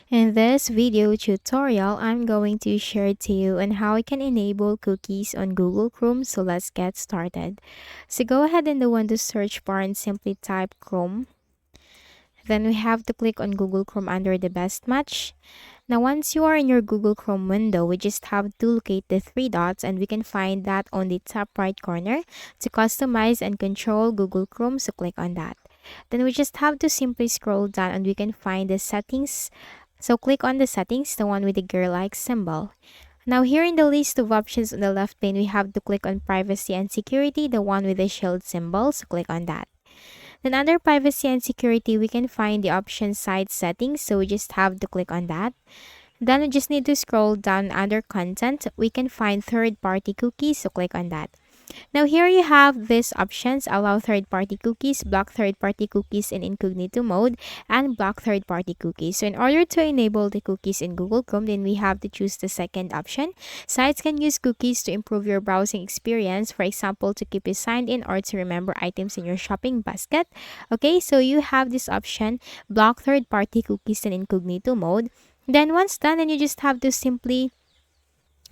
In this video tutorial, I'm going to share to you on how I can enable cookies on Google Chrome. So let's get started. So go ahead and go on the search bar and simply type Chrome. Then we have to click on Google Chrome under the best match. Now once you are in your Google Chrome window, we just have to locate the three dots and we can find that on the top right corner to customize and control Google Chrome. So click on that. Then we just have to simply scroll down and we can find the settings. So click on the settings, the one with the gear-like symbol. Now here in the list of options on the left pane, we have to click on privacy and security, the one with the shield symbol. So click on that. Then under privacy and security, we can find the option site settings. So we just have to click on that. Then we just need to scroll down under content. We can find third-party cookies. So click on that. Now here you have these options: allow third-party cookies, block third-party cookies in incognito mode, and block third-party cookies. So in order to enable the cookies in Google Chrome, then we have to choose the second option. Sites can use cookies to improve your browsing experience, for example, to keep you signed in or to remember items in your shopping basket. Okay, so you have this option, block third-party cookies in incognito mode. Then once done, then you just have to simply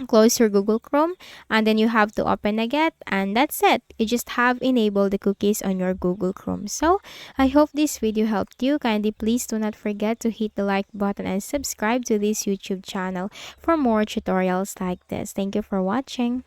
close your Google Chrome and then you have to open again, and that's it. You just have enabled the cookies on your Google Chrome. So I hope this video helped you. Kindly please do not forget to hit the like button and subscribe to this YouTube channel for more tutorials like this. Thank you for watching.